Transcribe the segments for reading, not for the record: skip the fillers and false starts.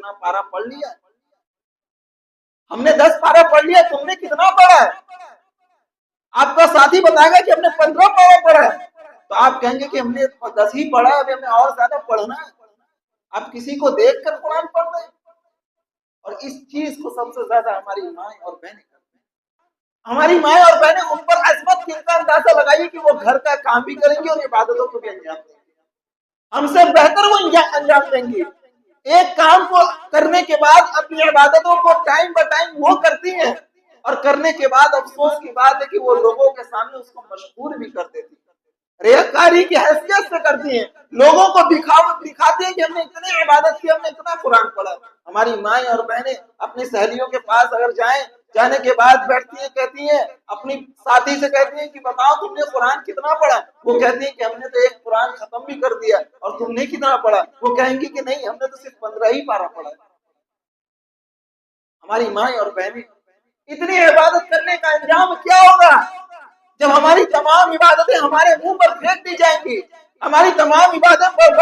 कितना पारा पढ़ लिया? हमने 10 पारा पढ़ लिया, तुमने कितना पढ़ा है? आपका साथी बताएगा कि हमने 15 पारा पढ़ा है, तो आप कहेंगे कि हमने 10 ही पढ़ा है, अभी हमें और ज्यादा पढ़ना है। आप किसी को देख कर कुरान पढ़ रहे हैं। और इस चीज को सबसे ज्यादा हमारी माएँ और बहनें करती हैं। हमारी माएँ और बहनें उन पर अजमत किनका अंदाजा लगाइए कि वो घर का काम भी करेंगे और इबादतों को भी अंजाम देंगे, हमसे बेहतर वो अंजाम देंगी। एक काम को करने के बाद अपनी इबादतों को टाइम बाय टाइम वो करती हैं, और करने के बाद अफसोस की बात है कि वो लोगों के सामने उसको मशहूर भी कर देती है, रियाकारी की हैसियत से करती हैं, लोगों को दिखाती हैं कि हमने इतनी इबादत की, हमने इतना कुरान पढ़ा। हमारी माएँ और बहनें अपनी सहेलियों के पास अगर जाने के बाद बैठती हैं, कहती हैं, अपनी साथी से कहती हैं कि बताओ तुमने कुरान कितना पढ़ा? वो कहती हैं कि हमने तो एक कुरान खत्म भी कर दिया। और तुमने कितना पढ़ा? वो कहेंगी कि नहीं, हमने तो सिर्फ 15 ही पारा पढ़ा। हमारी माएँ और बहनें, इतनी इबादत करने का अंजाम क्या होगा जब हमारी तमाम इबादतें हमारे मुंह पर फेंक दी जाएंगी, हमारी तमाम इबादतें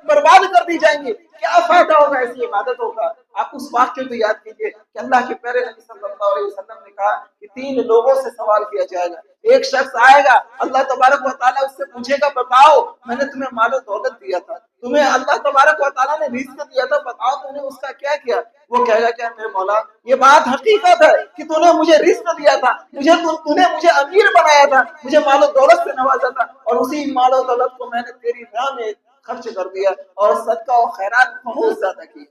बर्बाद कर दी जाएंगी? क्या फायदा होगा ऐसी इबादतों का? आप उस वाक्य को याद कीजिए कि अल्लाह के प्यारे नबी सल्लल्लाहु अलैहि वसल्लम ने कहा कि 3 लोगों से सवाल किया जाएगा। एक शख्स आएगा, अल्लाह तबारक व तआला उससे पूछेगा, बताओ मैंने तुम्हें मालो दौलत दिया था, तुम्हें अल्लाह तबारक व तआला ने रिज़्क़ दिया था, बताओ तुमने उसका क्या किया? वो कहेगा क्या मेरे मौला, ये बात हकीकत है कि तूने मुझे रिज़्क़ दिया था, तूने मुझे अमीर बनाया था, मुझे मालो दौलत से नवाजा था, और उसी मालो दौलत को मैंने तेरी राह में खर्च कर दिया और सदका और खैरात बहुत ज्यादा की।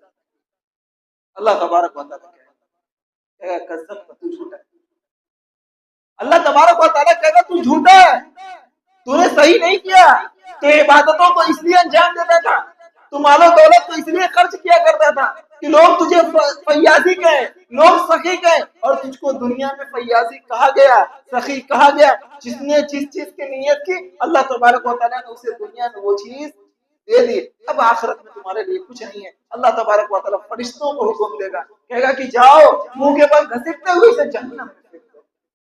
अल्लाह तबारक व तआला कहेगा कसम, तू झूठा है। अल्लाह तबारक व तआला कहेगा तू झूठा है, तूने सही नहीं किया, तो इबादतों को इसलिए अंजाम देता था, तू मालो दौलत को इसलिए खर्च किया करता था कि लोग तुझे फैयाजी कहें, लोग सखी कहें, और तुझको दुनिया में फैयाजी कहा गया, सखी कहा गया। जिसने जिस चीज की नीयत की, अल्लाह तबारक व तआला ने उसे दुनिया में वो चीज दे दी। अब आखिरत में तुम्हारे लिए कुछ नहीं है। अल्लाह तबारक व तआला फरिश्तों को हुक्म देगा, कहेगा कि जाओ, मुंह के बल घसीटते हुए इसे जहन्नम